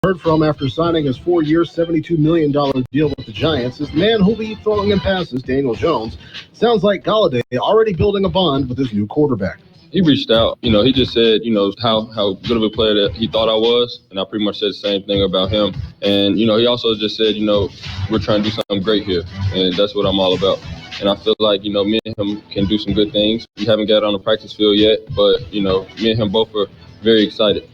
heard from after signing his 4-year, $72 million deal with the Giants is the man who'll be throwing him passes, Daniel Jones. Sounds like Golladay already building a bond with his new quarterback. He reached out. He just said, how good of a player that he thought I was. And I pretty much said the same thing about him. And, he also just said, we're trying to do something great here. And that's what I'm all about. And I feel like, me and him can do some good things. We haven't got on the practice field yet, but, me and him both are very excited.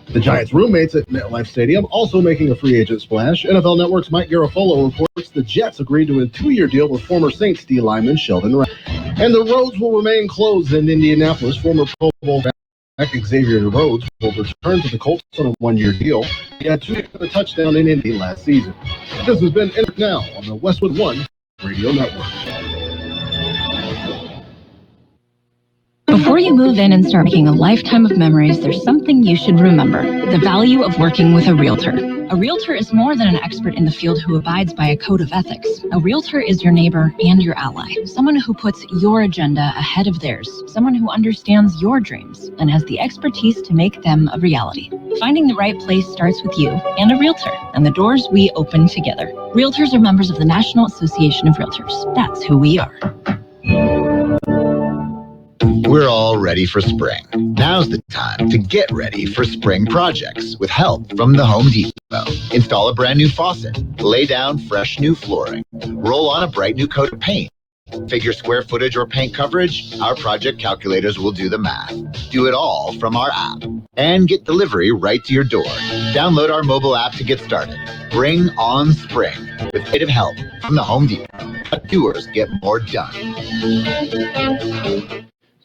The Giants' roommates at MetLife Stadium also making a free agent splash. NFL Network's Mike Garafolo reports the Jets agreed to a 2-year deal with former Saints D lineman Sheldon Rapp. And the roads will remain closed in Indianapolis. Former Pro Bowl back Xavier Rhodes will return to the Colts on a 1-year deal. He had 2 touchdowns in Indy last season. This has been Inter Now on the Westwood One Radio Network. Before you move in and start making a lifetime of memories, there's something you should remember: the value of working with a realtor. A realtor is more than an expert in the field who abides by a code of ethics. A realtor is your neighbor and your ally, someone who puts your agenda ahead of theirs, someone who understands your dreams and has the expertise to make them a reality. Finding the right place starts with you and a realtor, and the doors we open together. Realtors are members of the National Association of Realtors. That's who we are. We're all ready for spring. Now's the time to get ready for spring projects with help from the Home Depot. Install a brand new faucet, lay down fresh new flooring, roll on a bright new coat of paint. Figure square footage or paint coverage? Our project calculators will do the math. Do it all from our app and get delivery right to your door. Download our mobile app to get started. Bring on spring with creative help from the Home Depot. Let doers get more done.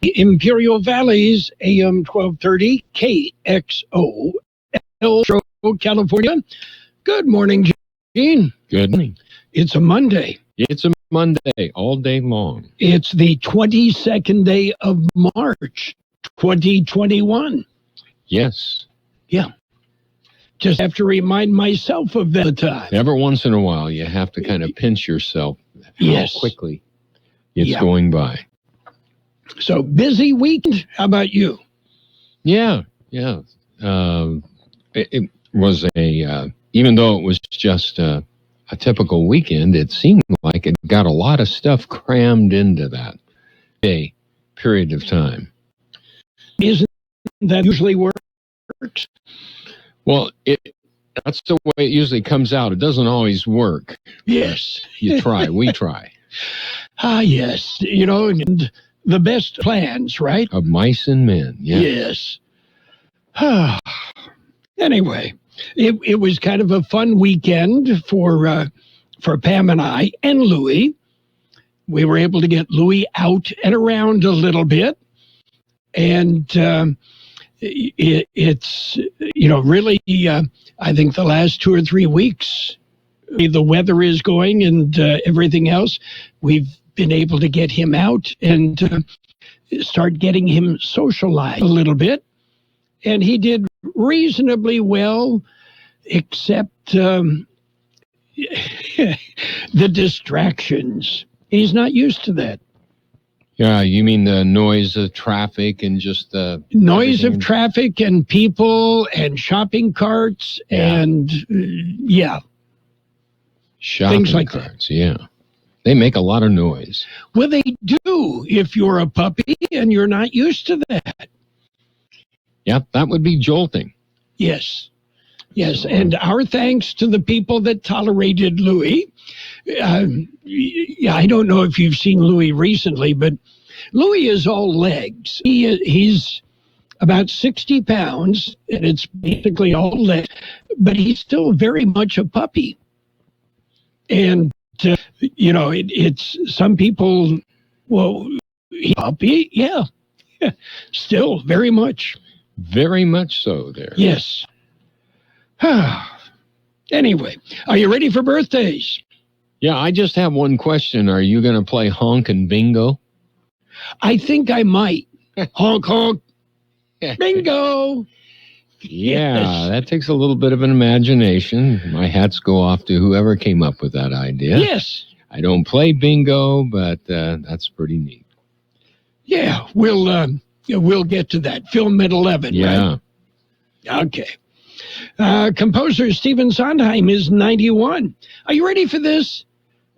Imperial Valley's AM 1230 KXO, California. Good morning, Gene. Good morning. It's a Monday. It's a Monday all day long. It's the 22nd day of March, 2021. Yes. Yeah. Just have to remind myself of that time. Every once in a while, you have to kind of pinch yourself how quickly it's going by. So, busy weekend. How about you? Yeah. It was even though it was just a typical weekend, it seemed like it got a lot of stuff crammed into that period of time. Isn't that usually works? Well, that's the way it usually comes out. It doesn't always work. Yes. You try. We try. Yes. And the best plans, right? Of mice and men. Yes. Anyway, it was kind of a fun weekend for Pam and I and Louie. We were able to get Louie out and around a little bit. And it's, really, I think the last 2 or 3 weeks, the weather is going and everything else, we've been able to get him out and start getting him socialized a little bit. And he did reasonably well, except the distractions. He's not used to that. Yeah, you mean the noise of traffic and just the... Noise of traffic and people and shopping carts and, shopping things like carts, yeah. They make a lot of noise. Well, they do if you're a puppy and you're not used to that. Yep, that would be jolting. Yes, and our thanks to the people that tolerated Louie. I don't know if you've seen Louie recently, but Louie is all legs. He's about 60 pounds, and it's basically all legs, but he's still very much a puppy. And it's some people, puppy, yeah, still very much. Very much so there. Yes. Anyway, are you ready for birthdays? Yeah, I just have one question. Are you going to play honk and bingo? I think I might. Honk, honk, bingo. Yeah, that takes a little bit of an imagination. My hats go off to whoever came up with that idea. Yes. I don't play bingo, but that's pretty neat. Yeah, we'll get to that. Film at 11, yeah. Right? Okay. Composer Stephen Sondheim is 91. Are you ready for this?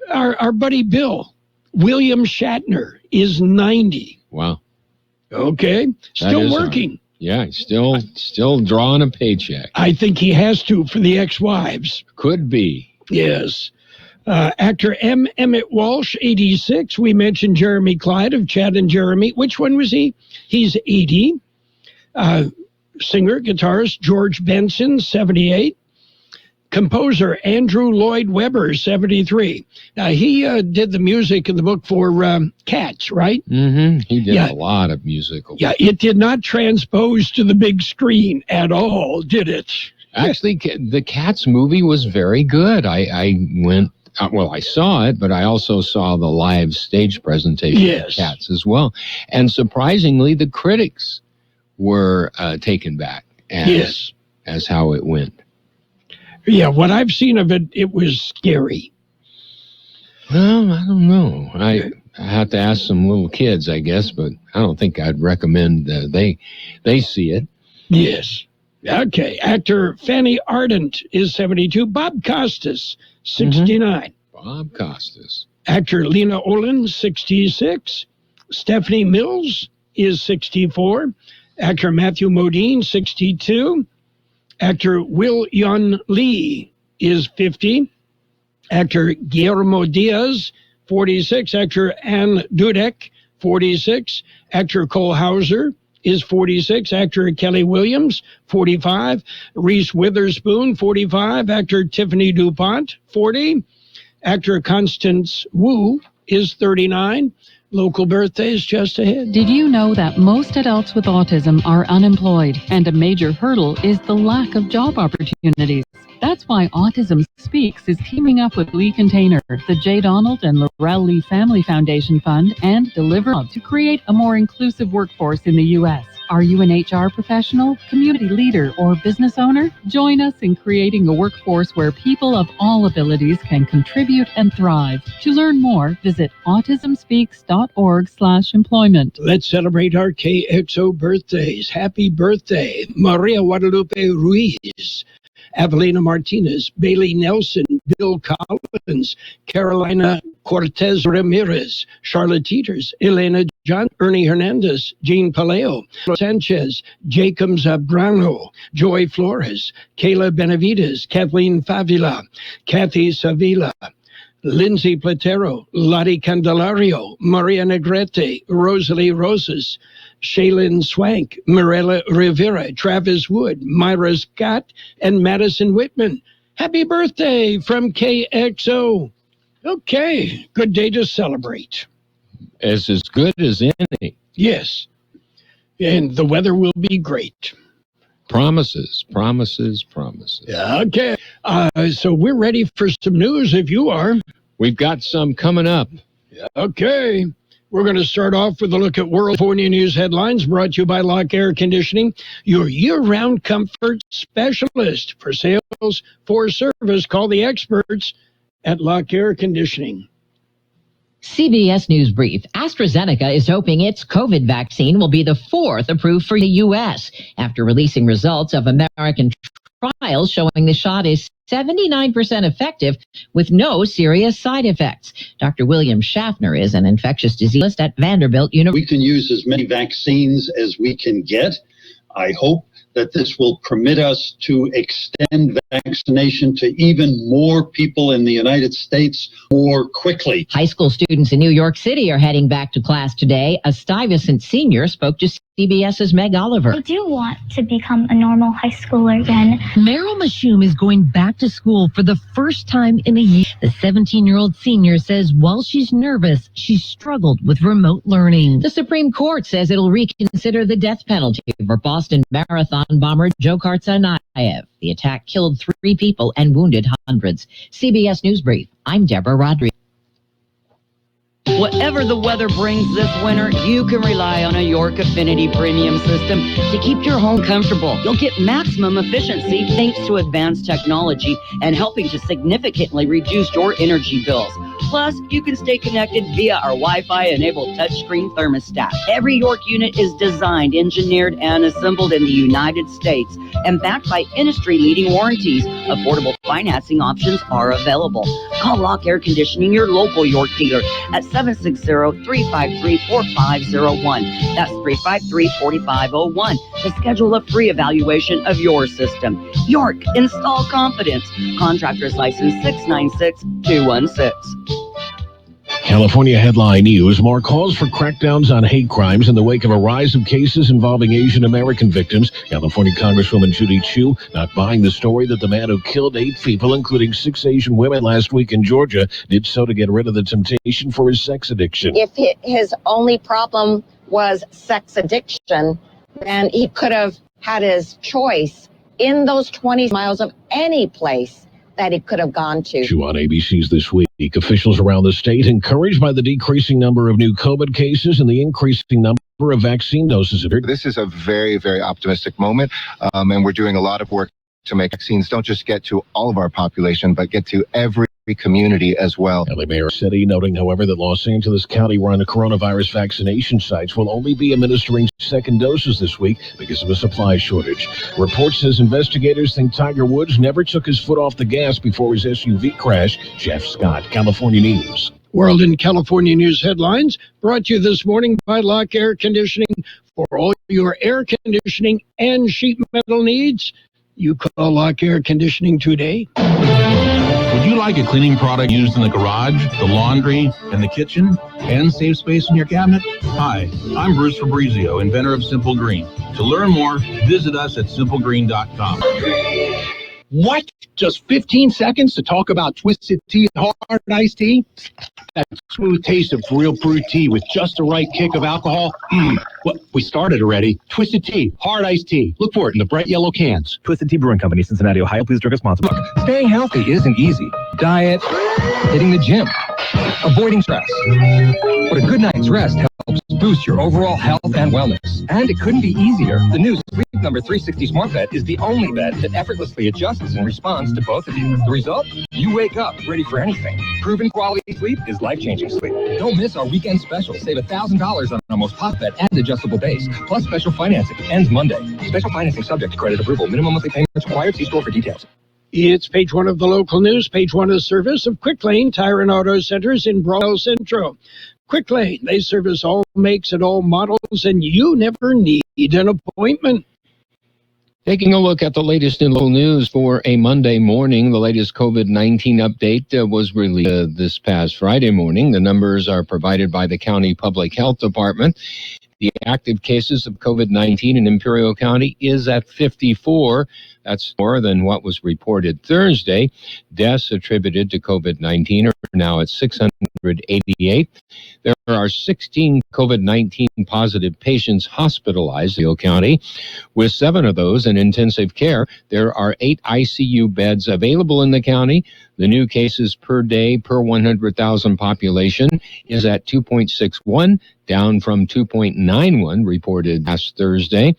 Our buddy Bill, William Shatner, is 90. Wow. Okay. Still working. Yeah, he's still drawing a paycheck. I think he has to for the ex-wives. Could be. Yes. Actor M. Emmett Walsh, 86. We mentioned Jeremy Clyde of Chad and Jeremy. Which one was he? He's 80. Singer, guitarist George Benson, 78. Composer Andrew Lloyd Webber, 73. Now, he did the music in the book for Cats, right? Mm-hmm. He did a lot of musical. Yeah, it did not transpose to the big screen at all, did it? Actually, the Cats movie was very good. I went, I saw it, but I also saw the live stage presentation of Cats as well. And surprisingly, the critics were taken back as how it went. Yeah, what I've seen of it, it was scary. Well, I don't know. I have to ask some little kids, I guess, but I don't think I'd recommend they see it. Yes. Okay. Actor Fanny Ardant is 72. Bob Costas, 69. Bob Costas. Actor Lena Olin, 66. Stephanie Mills is 64. Actor Matthew Modine, 62. Actor Will Yun Lee is 50. Actor Guillermo Diaz, 46. Actor Ann Dudek, 46. Actor Cole Hauser is 46. Actor Kelly Williams, 45. Reese Witherspoon, 45. Actor Tiffany DuPont, 40. Actor Constance Wu is 39. Local birthdays just ahead. Did you know that most adults with autism are unemployed, and a major hurdle is the lack of job opportunities? That's why Autism Speaks is teaming up with Lee Container, the J. Donald and Laurel Lee Family Foundation Fund, and Deliver to create a more inclusive workforce in the U.S. Are you an HR professional, community leader, or business owner? Join us in creating a workforce where people of all abilities can contribute and thrive. To learn more, visit autismspeaks.org/employment. Let's celebrate our KXO birthdays. Happy birthday, Maria Guadalupe Ruiz, Evelina Martinez, Bailey Nelson, Bill Collins, Carolina Cortez Ramirez, Charlotte Teeters, Elena John, Ernie Hernandez, Jean Paleo, Sanchez, Jacob Zabrano, Joy Flores, Kayla Benavides, Kathleen Favila, Kathy Savila, Lindsay Platero, Lottie Candelario, Maria Negrete, Rosalie Rosas, Shaylin Swank, Mirella Rivera, Travis Wood, Myra Scott, and Madison Whitman. Happy birthday from KXO. Okay, good day to celebrate. As good as any. Yes, and the weather will be great. Promises. Okay, so we're ready for some news if you are. We've got some coming up. Okay. We're going to start off with a look at World California news headlines brought to you by Lock Air Conditioning, your year-round comfort specialist. For sales, for service, call the experts at Lock Air Conditioning. CBS News Brief. AstraZeneca is hoping its COVID vaccine will be the fourth approved for the U.S. after releasing results of American trials showing the shot is 79% effective with no serious side effects. Dr. William Schaffner is an infectious disease at Vanderbilt University. We can use as many vaccines as we can get. I hope that this will permit us to extend vaccination to even more people in the United States more quickly. High school students in New York City are heading back to class today. A Stuyvesant senior spoke to CBS's Meg Oliver. I do want to become a normal high schooler again. Meryl Mashum is going back to school for the first time in a year. The 17-year-old senior says while she's nervous, she's struggled with remote learning. The Supreme Court says it'll reconsider the death penalty for Boston Marathon bomber Dzhokhar Tsarnaev. The attack killed 3 people and wounded hundreds. CBS News Brief. I'm Deborah Rodriguez. Whatever the weather brings this winter, you can rely on a York Affinity Premium System to keep your home comfortable. You'll get maximum efficiency thanks to advanced technology and helping to significantly reduce your energy bills. Plus, you can stay connected via our Wi-Fi-enabled touchscreen thermostat. Every York unit is designed, engineered, and assembled in the United States and backed by industry-leading warranties. Affordable financing options are available. Call Lock Air Conditioning, your local York dealer, at 760-353-4501. That's 353-4501 to schedule a free evaluation of your system. York, install confidence. Contractor's license 696216. California headline news. More calls for crackdowns on hate crimes in the wake of a rise of cases involving Asian American victims. California Congresswoman Judy Chu not buying the story that the man who killed 8 people, including 6 Asian women last week in Georgia, did so to get rid of the temptation for his sex addiction. If his only problem was sex addiction, then he could have had his choice in those 20 miles of any place that he could have gone to. Chu on ABC's This Week. Officials around the state encouraged by the decreasing number of new COVID cases and the increasing number of vaccine doses. This is a very, very optimistic moment, and we're doing a lot of work to make vaccines don't just get to all of our population, but get to every community as well. LA Mayor City noting, however, that Los Angeles County-run coronavirus vaccination sites will only be administering second doses this week because of a supply shortage. Report says investigators think Tiger Woods never took his foot off the gas before his SUV crash. Jeff Scott, California News. World and California News headlines brought to you this morning by Lock Air Conditioning. For all your air conditioning and sheet metal needs, you call Lock Air Conditioning today. Would you like a cleaning product used in the garage, the laundry, and the kitchen, and save space in your cabinet? Hi, I'm Bruce Fabrizio, inventor of Simple Green. To learn more, visit us at simplegreen.com. What? Just 15 seconds to talk about Twisted Tea Hard Iced Tea? That smooth taste of real brewed tea with just the right kick of alcohol. Well, we started already. Twisted Tea Hard Iced Tea. Look for it in the bright yellow cans. Twisted Tea Brewing Company, Cincinnati, Ohio. Please drink responsibly. Look, staying healthy isn't easy. Diet, hitting the gym, avoiding stress. But a good night's rest helps boost your overall health and wellness. And it couldn't be easier. The new Sleep Number 360 Smart Bed is the only bed that effortlessly adjusts in response to both of you. The result? You wake up ready for anything. Proven quality sleep is life-changing sleep. Don't miss our weekend special. Save $1,000 on our most pop bed and adjustable base. Plus special financing. Ends Monday. Special financing subject to credit approval. Minimum monthly payments required. See store for details. It's page 1 of the local news, page 1 of service of Quick Lane Tire and Auto Centers in Broadwell Central. Quick Lane, they service all makes and all models, and you never need an appointment. Taking a look at the latest in local news for a Monday morning, the latest COVID-19 update was released this past Friday morning. The numbers are provided by the County Public Health Department. The active cases of COVID-19 in Imperial County is at 54. That's more than what was reported Thursday. Deaths attributed to COVID-19 are now at 688. There are 16 COVID-19 positive patients hospitalized in Imperial County, with 7 of those in intensive care. There are 8 ICU beds available in the county. The new cases per day per 100,000 population is at 2.61, down from 2.91 reported last Thursday.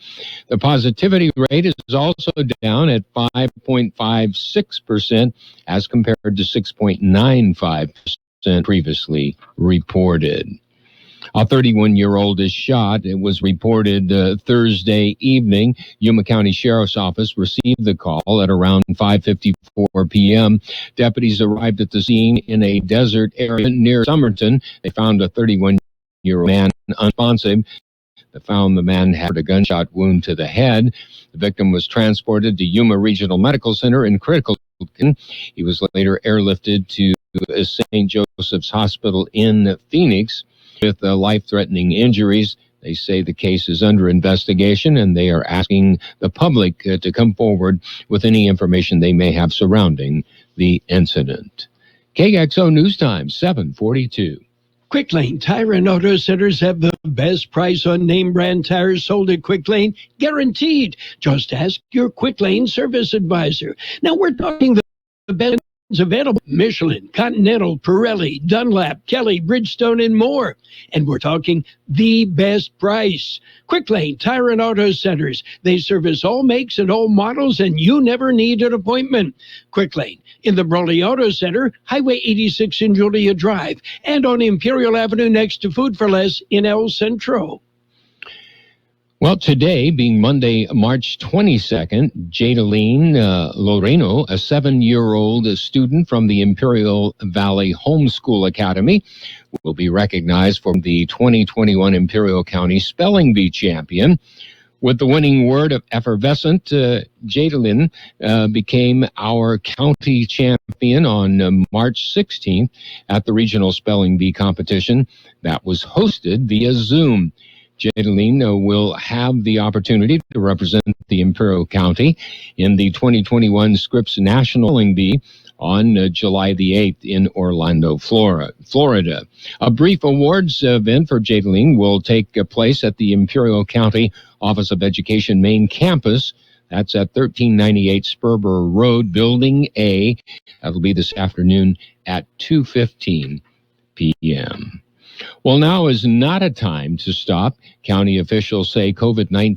The positivity rate is also down at 5.56% as compared to 6.95% previously reported. A 31-year-old is shot. It was reported Thursday evening. Yuma County Sheriff's Office received the call at around 5:54 p.m. Deputies arrived at the scene in a desert area near Somerton. They found a 31-year-old man unresponsive. They found the man had a gunshot wound to the head. The victim was transported to Yuma Regional Medical Center in critical condition. He was later airlifted to St. Joseph's Hospital in Phoenix with life-threatening injuries. They say the case is under investigation, and they are asking the public to come forward with any information they may have surrounding the incident. KXO News Time, 7:42. Quick Lane Tire and Auto Centers have the best price on name brand tires sold at Quick Lane, guaranteed. Just ask your Quick Lane service advisor. Now we're talking the best available. Michelin, Continental, Pirelli, Dunlap, Kelly, Bridgestone, and more. And we're talking the best price. Quick Lane Tire and Auto Centers. They service all makes and all models, and you never need an appointment. Quick Lane in the Brawley Auto Center, Highway 86 in Julia Drive, and on Imperial Avenue next to Food for Less in El Centro. Well, today, being Monday, March 22nd, Jadaline Loreno, a 7-year-old student from the Imperial Valley Homeschool Academy, will be recognized for the 2021 Imperial County Spelling Bee Champion. With the winning word of effervescent, Jadaline became our county champion on March 16th at the Regional Spelling Bee Competition that was hosted via Zoom. Jadaline will have the opportunity to represent the Imperial County in the 2021 Scripps National Spelling Bee on July the 8th in Orlando, Florida. A brief awards event for Jadaline will take place at the Imperial County Office of Education main campus. That's at 1398 Sperber Road, Building A. That'll be this afternoon at 2:15 p.m. Well, now is not a time to stop. County officials say COVID-19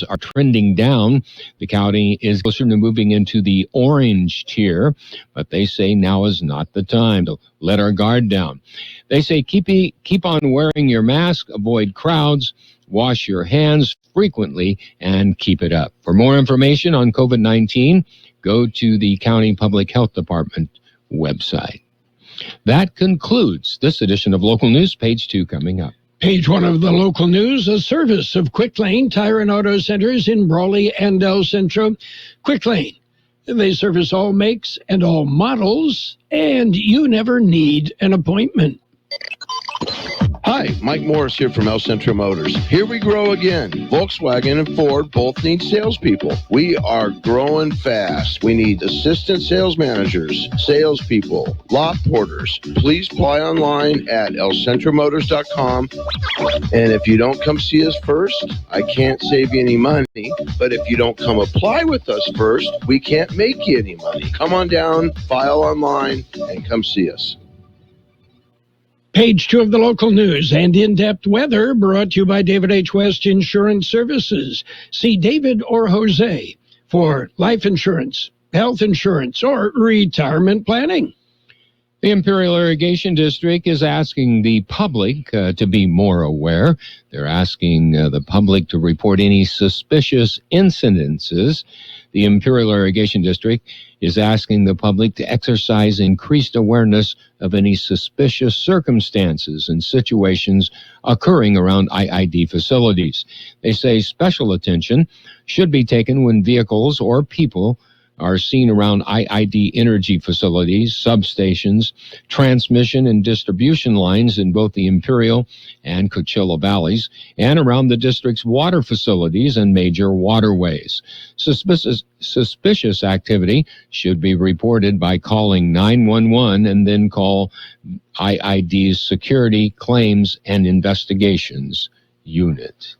are trending down. The county is closer to moving into the orange tier, but they say now is not the time to let our guard down. They say keep on wearing your mask, avoid crowds, wash your hands frequently, and keep it up. For more information on COVID-19, go to the County Public Health Department website. That concludes this edition of Local News. Page 2 coming up. Page 1 of the local news, a service of Quick Lane Tire and Auto Centers in Brawley and El Centro. Quick Lane, they service all makes and all models, and you never need an appointment. Hi, Mike Morris here from El Centro Motors. Here we grow again. Volkswagen and Ford both need salespeople. We are growing fast. We need assistant sales managers, salespeople, lot porters. Please apply online at elcentromotors.com. And if you don't come see us first, I can't save you any money. But if you don't come apply with us first, we can't make you any money. Come on down, file online, and come see us. Page 2 of the local news and in-depth weather brought to you by David H. West Insurance Services. See David or Jose for life insurance, health insurance, or retirement planning. The Imperial Irrigation District is asking the public to be more aware. They're asking the public to report any suspicious incidences. The Imperial Irrigation District is asking the public to exercise increased awareness of any suspicious circumstances and situations occurring around IID facilities. They say special attention should be taken when vehicles or people are seen around IID energy facilities, substations, transmission and distribution lines in both the Imperial and Coachella valleys, and around the district's water facilities and major waterways. Suspicious activity should be reported by calling 911 and then call IID's Security Claims and Investigations Unit.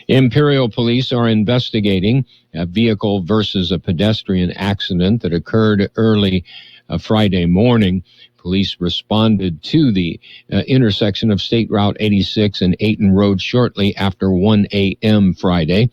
Imperial Police are investigating a vehicle versus a pedestrian accident that occurred early Friday morning. Police responded to the intersection of State Route 86 and Ayton Road shortly after 1 a.m. Friday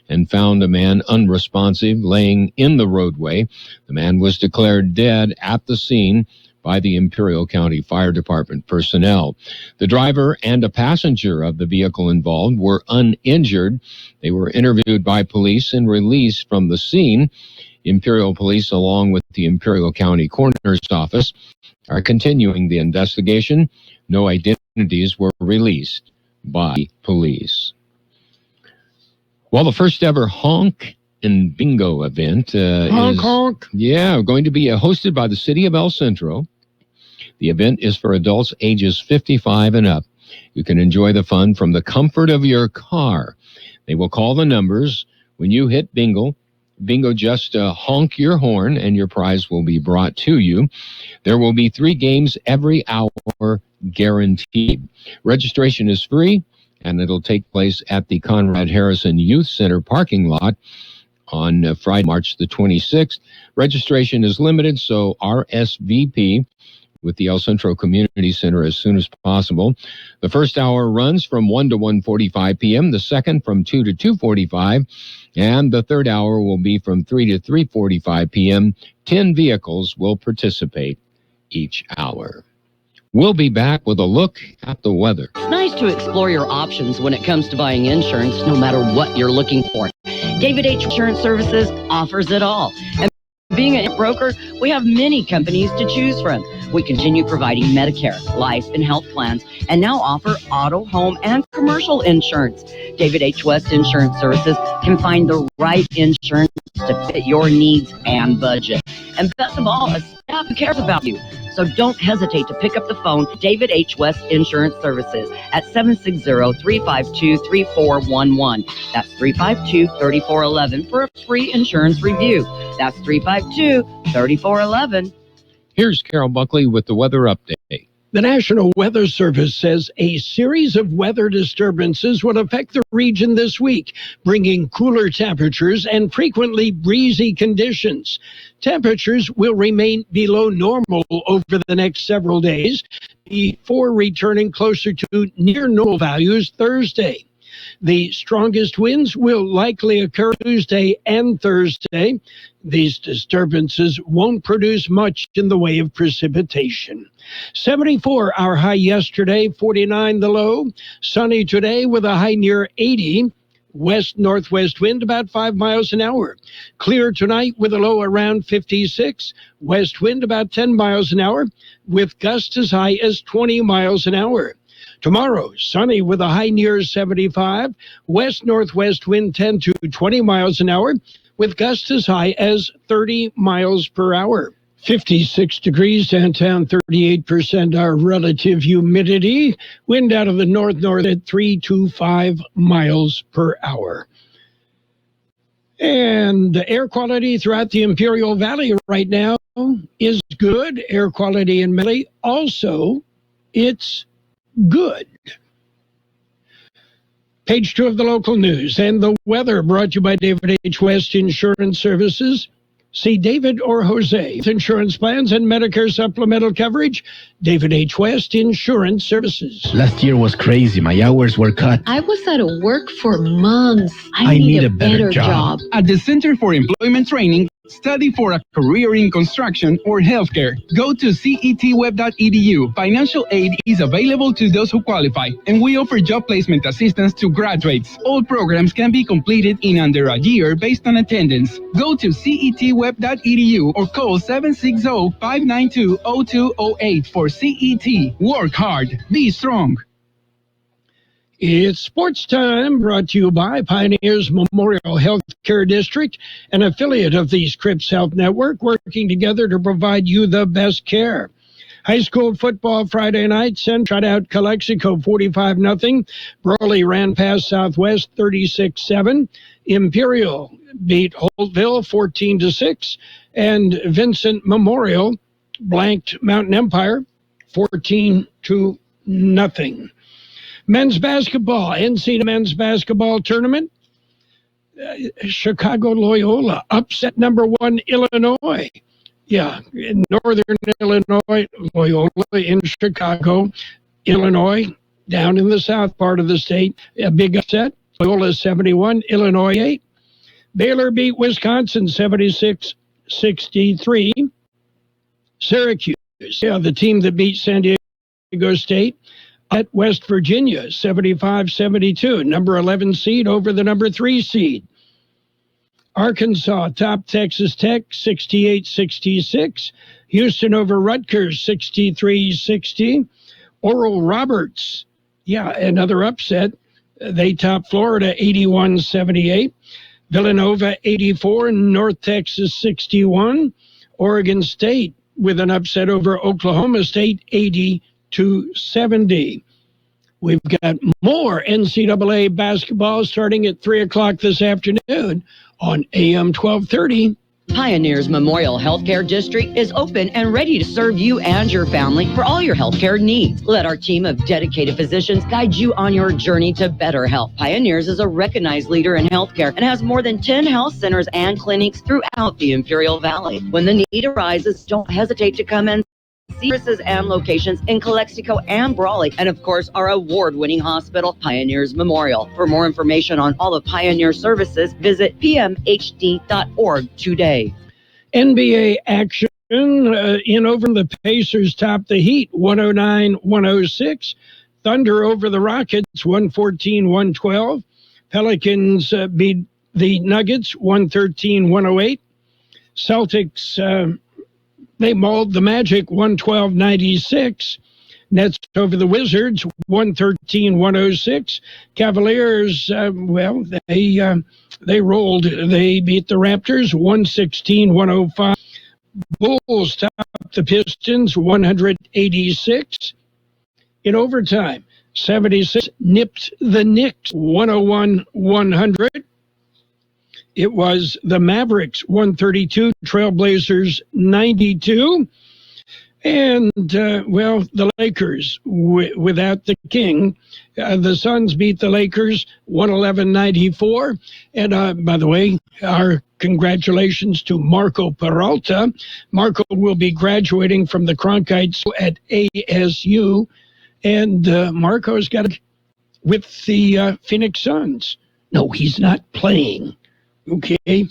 and found a man unresponsive laying in the roadway. The man was declared dead at the scene by the Imperial County Fire Department personnel. The driver and a passenger of the vehicle involved were uninjured. They were interviewed by police and released from the scene. Imperial Police, along with the Imperial County Coroner's Office, are continuing the investigation. No identities were released by police. Well, the first ever honk and bingo event honk. Yeah, going to be hosted by the city of El Centro. The event is for adults ages 55 and up. You can enjoy the fun from the comfort of your car. They will call the numbers. When you hit bingo, just honk your horn and your prize will be brought to you. There will be 3 games every hour guaranteed. Registration is free and it'll take place at the Conrad Harrison Youth Center parking lot on Friday, March the 26th. Registration is limited, so RSVP with the El Centro Community Center as soon as possible. The first hour runs from 1 to 1:45 p.m., the second from 2 to 2:45, and the third hour will be from 3 to 3:45 p.m. 10 vehicles will participate each hour. We'll be back with a look at the weather. It's nice to explore your options when it comes to buying insurance, no matter what you're looking for. David H. Insurance Services offers it all. And being a broker, we have many companies to choose from. We continue providing Medicare, life, and health plans, and now offer auto, home, and commercial insurance. David H. West Insurance Services can find the right insurance to fit your needs and budget. And best of all, a staff who cares about you. So don't hesitate to pick up the phone, David H. West Insurance Services at 760-352-3411. That's 352-3411 for a free insurance review. That's 352-3411. Here's Carroll Buckley with the weather update. The National Weather Service says a series of weather disturbances will affect the region this week, bringing cooler temperatures and frequently breezy conditions. Temperatures will remain below normal over the next several days before returning closer to near normal values Thursday. The strongest winds will likely occur Tuesday and Thursday. These disturbances won't produce much in the way of precipitation. 74 our high yesterday, 49 the low. Sunny today with a high near 80. West-northwest wind about 5 miles an hour. Clear tonight with a low around 56. West wind about 10 miles an hour with gusts as high as 20 miles an hour. Tomorrow, sunny with a high near 75. West-northwest wind 10 to 20 miles an hour with gusts as high as 30 miles per hour. 56 degrees downtown, 38% our relative humidity. Wind out of the north-north at 3 to 5 miles per hour. And air quality throughout the Imperial Valley right now is good. Air quality in Medley also, it's good. Page 2 of the local news and the weather brought to you by David H. West Insurance Services. See David or Jose with insurance plans and Medicare supplemental coverage. David H. West Insurance Services. Last year was crazy. My hours were cut. I was out of work for months. I need a better job. At the Center for Employment Training, study for a career in construction or healthcare. Go to cetweb.edu. Financial aid is available to those who qualify, and we offer job placement assistance to graduates. All programs can be completed in under a year based on attendance. Go to cetweb.edu or call 760-592-0208 for CET. Work hard. Be strong. It's sports time, brought to you by Pioneers Memorial Healthcare District, an affiliate of the Scripps Health Network, working together to provide you the best care. High school football Friday night, Central shut out Calexico 45-0. Brawley ran past Southwest 36-7. Imperial beat Holtville 14-6. And Vincent Memorial blanked Mountain Empire 14-0. Men's basketball, NCAA men's basketball tournament. Chicago Loyola upset number 1 Illinois. Yeah, in northern Illinois, Loyola in Chicago, Illinois, down in the south part of the state. A big upset. Loyola 71, Illinois 8. Baylor beat Wisconsin 76-63. Syracuse, the team that beat San Diego State, at West Virginia, 75-72, number 11 seed over the number 3 seed. Arkansas topped Texas Tech, 68-66. Houston over Rutgers, 63-60. Oral Roberts, another upset. They topped Florida, 81-78. Villanova, 84. North Texas, 61. Oregon State with an upset over Oklahoma State, 80-70. We've got more NCAA basketball starting at 3 o'clock this afternoon on AM 1230. Pioneers Memorial Healthcare District is open and ready to serve you and your family for all your healthcare needs. Let our team of dedicated physicians guide you on your journey to better health. Pioneers is a recognized leader in healthcare and has more than 10 health centers and clinics throughout the Imperial Valley. When the need arises, don't hesitate to come and services and locations in Calexico and Brawley, and of course our award-winning hospital, Pioneers Memorial. For more information on all of Pioneer services, visit pmhd.org today. NBA action in over the Pacers top the Heat 109-106. Thunder over the Rockets 114-112. Pelicans beat the Nuggets 113-108. Celtics they mauled the Magic 112-96. Nets over the Wizards 113-106. Cavaliers, they rolled. They beat the Raptors 116-105. Bulls topped the Pistons 186. In overtime, 76 nipped the Knicks 101-100. It was the Mavericks 132, Trailblazers 92. And, the Lakers, without the king, the Suns beat the Lakers 111-94. And, by the way, our congratulations to Marco Peralta. Marco will be graduating from the Cronkites at ASU. And Marco's got with the Phoenix Suns. No, he's not playing. Okay.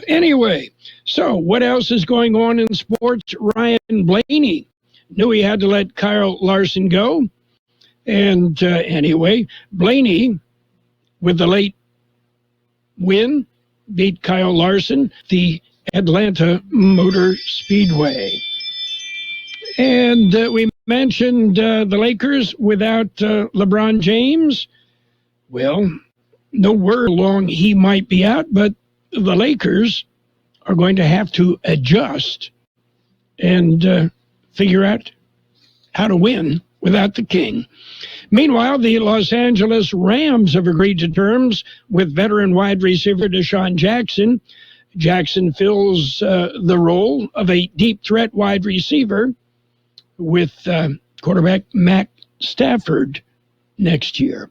Anyway, so what else is going on in sports? Ryan Blaney knew he had to let Kyle Larson go. And anyway, Blaney, with the late win, beat Kyle Larson, the Atlanta Motor Speedway. And we mentioned the Lakers without LeBron James. Well, no word how long he might be out, but the Lakers are going to have to adjust and figure out how to win without the king. Meanwhile, the Los Angeles Rams have agreed to terms with veteran wide receiver Deshaun Jackson. Jackson fills the role of a deep threat wide receiver with quarterback Matt Stafford next year.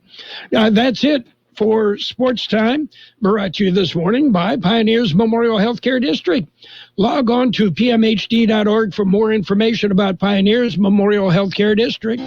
That's it for Sports Time, brought to you this morning by Pioneers Memorial Healthcare District. Log on to pmhd.org for more information about Pioneers Memorial Healthcare District.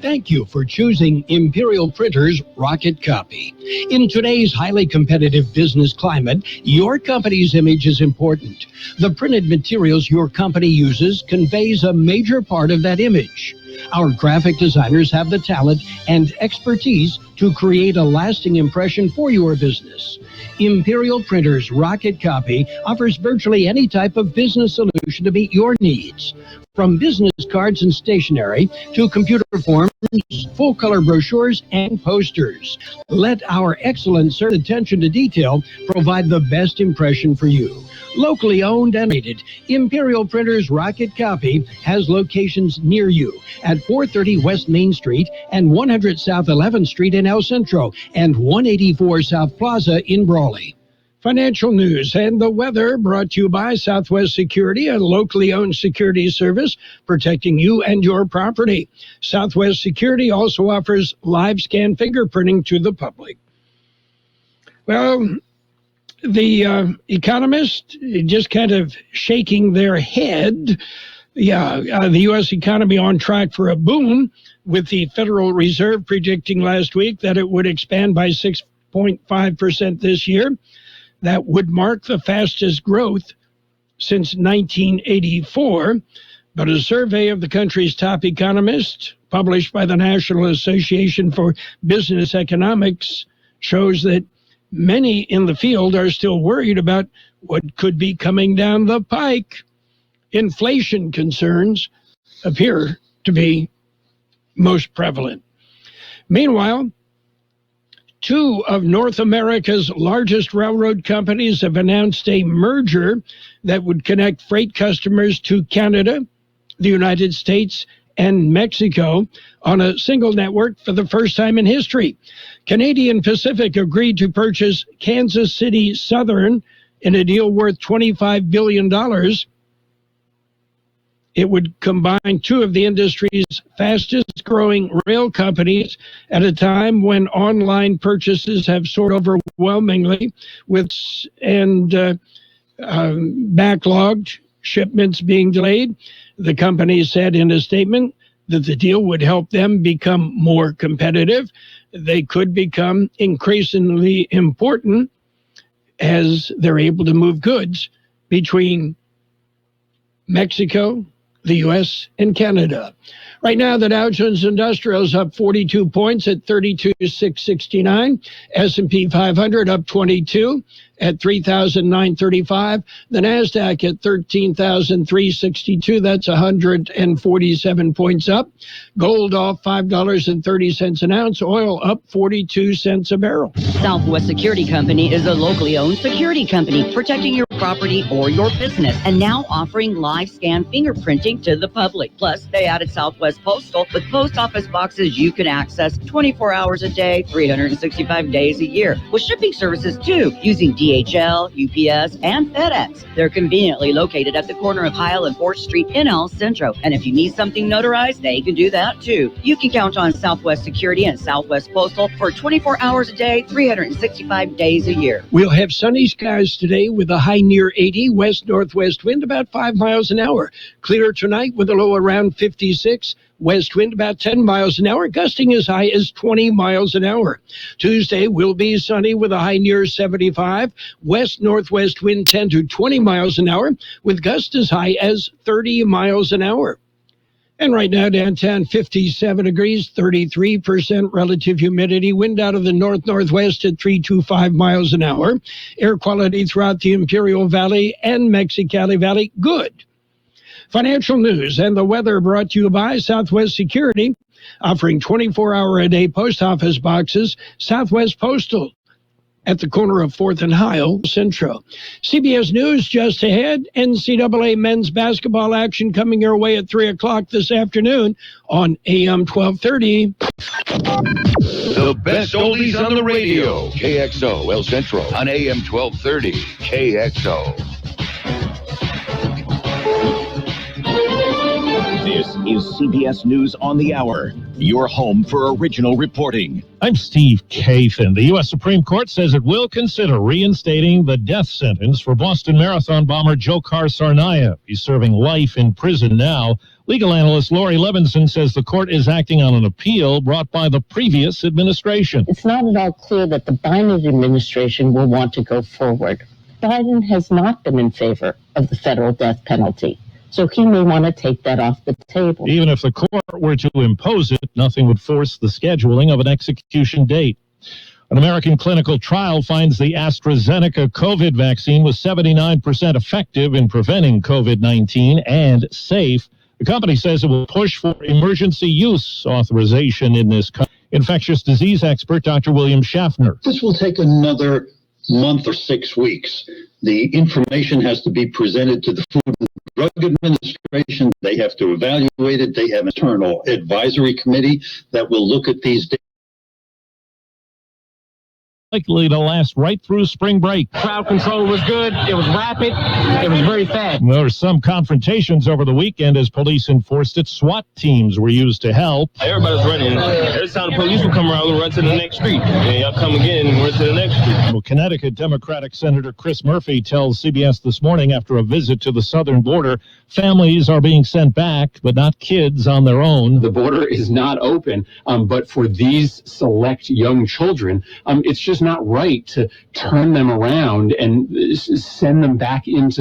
Thank you for choosing Imperial Printers Rocket Copy. In today's highly competitive business climate, your company's image is important. The printed materials your company uses conveys a major part of that image. Our graphic designers have the talent and expertise to create a lasting impression for your business. Imperial Printers Rocket Copy offers virtually any type of business solution to meet your needs. From business cards and stationery to computer forms, full-color brochures, and posters. Let our excellent attention to detail provide the best impression for you. Locally owned and rated, Imperial Printers Rocket Copy has locations near you at 430 West Main Street and 100 South 11th Street in El Centro and 184 South Plaza in Brawley. Financial news and the weather brought to you by Southwest Security, a locally owned security service protecting you and your property. Southwest Security also offers live scan fingerprinting to the public. Well, the economists just kind of shaking their head. The U.S. economy on track for a boom, with the Federal Reserve predicting last week that it would expand by 6.5% this year. That would mark the fastest growth since 1984. But a survey of the country's top economists, published by the National Association for Business Economics, shows that many in the field are still worried about what could be coming down the pike. Inflation concerns appear to be most prevalent. Meanwhile, two of North America's largest railroad companies have announced a merger that would connect freight customers to Canada, the United States, and Mexico on a single network for the first time in history. Canadian Pacific agreed to purchase Kansas City Southern in a deal worth $25 billion. It would combine two of the industry's fastest growing rail companies at a time when online purchases have soared overwhelmingly and backlogged, shipments being delayed. The company said in a statement that the deal would help them become more competitive. They could become increasingly important as they're able to move goods between Mexico, the U.S., and Canada. Right now, the Dow Jones Industrial is up 42 points at 32,669. S&P 500 up 22 at 3,935. The NASDAQ at 13,362. That's 147 points up. Gold off $5.30 an ounce. Oil up 42 cents a barrel. Southwest Security Company is a locally owned security company protecting your property or your business, and now offering live scan fingerprinting to the public. Plus, they added Southwest Postal with post office boxes you can access 24 hours a day, 365 days a year, with shipping services too, using DHL, UPS, and FedEx. They're conveniently located at the corner of Heil and 4th Street in El Centro, and if you need something notarized, they can do that too. You can count on Southwest Security and Southwest Postal for 24 hours a day, 365 days a year. We'll have sunny skies today with a high near 80, west-northwest wind about 5 miles an hour. Clear tonight with a low around 56. West wind about 10 miles an hour, gusting as high as 20 miles an hour. Tuesday will be sunny with a high near 75. West-northwest wind 10 to 20 miles an hour, with gusts as high as 30 miles an hour. And right now, downtown, 57 degrees, 33% relative humidity, wind out of the north-northwest at 325 miles an hour. Air quality throughout the Imperial Valley and Mexicali Valley, good. Financial news and the weather brought to you by Southwest Security, offering 24-hour-a-day post office boxes. Southwest Postal at the corner of 4th and Heil Central. CBS News just ahead. NCAA men's basketball action coming your way at 3 o'clock this afternoon on AM 1230. The best oldies on the radio. KXO El Centro on AM 1230. KXO. This is CBS News on the Hour, your home for original reporting. I'm Steve Kathan. The U.S. Supreme Court says it will consider reinstating the death sentence for Boston Marathon bomber Dzhokhar Tsarnaev. He's serving life in prison now. Legal analyst Lori Levinson says the court is acting on an appeal brought by the previous administration. It's not at all clear that the Biden administration will want to go forward. Biden has not been in favor of the federal death penalty, so he may want to take that off the table. Even if the court were to impose it, nothing would force the scheduling of an execution date. An American clinical trial finds the AstraZeneca COVID vaccine was 79% effective in preventing COVID-19 and safe. The company says it will push for emergency use authorization in this country. Infectious disease expert Dr. William Schaffner. This will take another month or 6 weeks. The information has to be presented to the Food and Drug Administration. They have to evaluate it. They have an internal advisory committee that will look at these data. Likely to last right through spring break. Crowd control was good. It was rapid. It was very fast. There were some confrontations over the weekend as police enforced it. SWAT teams were used to help. Everybody's running. Every time the police will come around, we'll run to the next street. And y'all come again and run to the next street. Well, Connecticut Democratic Senator Chris Murphy tells CBS this morning after a visit to the southern border, families are being sent back, but not kids on their own. The border is not open, but for these select young children, it's just not right to turn them around and send them back into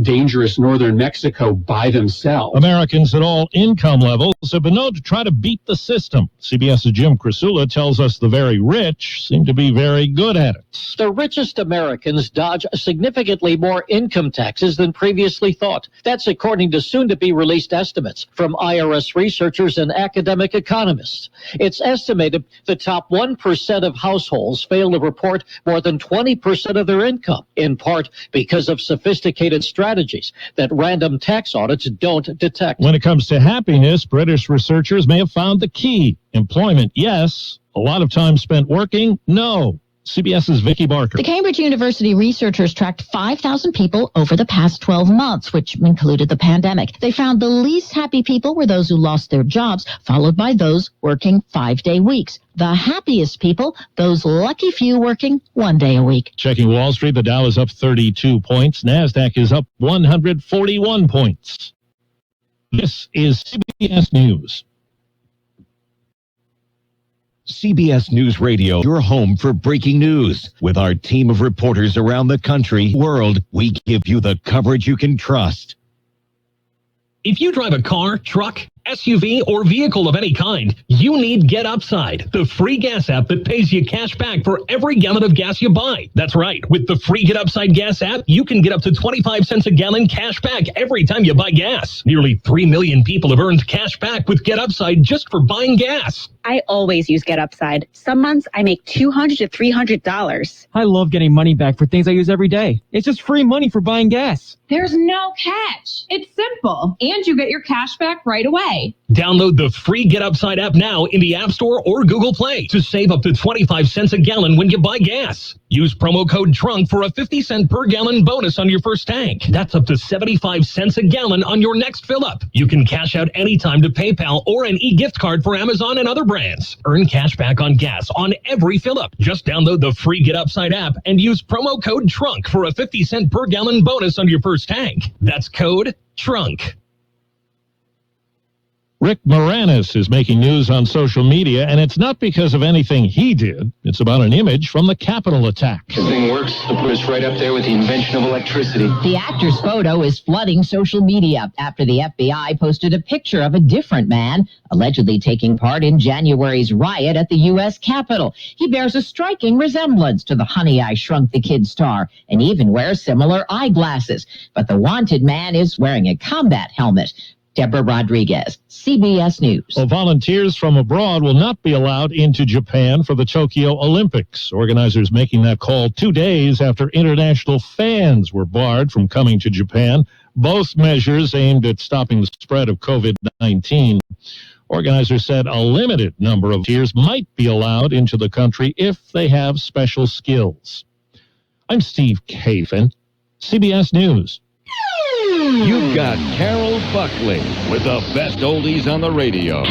dangerous northern Mexico by themselves. Americans at all income levels have been known to try to beat the system. CBS's Jim Krasula tells us the very rich seem to be very good at it. The richest Americans dodge significantly more income taxes than previously thought. That's according to soon-to-be-released estimates from IRS researchers and academic economists. It's estimated the top 1% of households fail still report more than 20% of their income, in part because of sophisticated strategies that random tax audits don't detect. When it comes to happiness, British researchers may have found the key. Employment, yes. A lot of time spent working, no. CBS's Vicki Barker. The Cambridge University researchers tracked 5,000 people over the past 12 months, which included the pandemic. They found the least happy people were those who lost their jobs, followed by those working 5-day weeks. The happiest people, those lucky few working 1 day a week. Checking Wall Street, the Dow is up 32 points. NASDAQ is up 141 points. This is CBS News. CBS News Radio, your home for breaking news. With our team of reporters around the country, world, we give you the coverage you can trust. If you drive a car, truck, SUV, or vehicle of any kind, you need Get Upside, the free gas app that pays you cash back for every gallon of gas you buy. That's right. With the free Get Upside gas app, you can get up to 25 cents a gallon cash back every time you buy gas. Nearly 3 million people have earned cash back with Get Upside just for buying gas. I always use Get Upside. Some months I make $200 to $300. I love getting money back for things I use every day. It's just free money for buying gas. There's no catch. It's simple, and you get your cash back right away. Download the free Get Upside app now in the App Store or Google Play to save up to 25 cents a gallon when you buy gas. Use promo code TRUNK for a 50-cent per gallon bonus on your first tank. That's up to 75 cents a gallon on your next fill-up. You can cash out anytime to PayPal or an e-gift card for Amazon and other brands. Earn cash back on gas on every fill-up. Just download the free Get Upside app and use promo code TRUNK for a 50-cent per gallon bonus on your first tank. That's code TRUNK. Rick Moranis is making news on social media, and it's not because of anything he did. It's about an image from the Capitol attack. The thing works. They'll put us right up there with the invention of electricity. The actor's photo is flooding social media after the FBI posted a picture of a different man allegedly taking part in January's riot at the U.S. Capitol. He bears a striking resemblance to the Honey, I Shrunk the Kid star and even wears similar eyeglasses. But the wanted man is wearing a combat helmet. Deborah Rodriguez, CBS News. Well, volunteers from abroad will not be allowed into Japan for the Tokyo Olympics. Organizers making that call 2 days after international fans were barred from coming to Japan. Both measures aimed at stopping the spread of COVID-19. Organizers said a limited number of volunteers might be allowed into the country if they have special skills. I'm Steve Kafen, CBS News. You've got Carroll Buckley with the best oldies on the radio.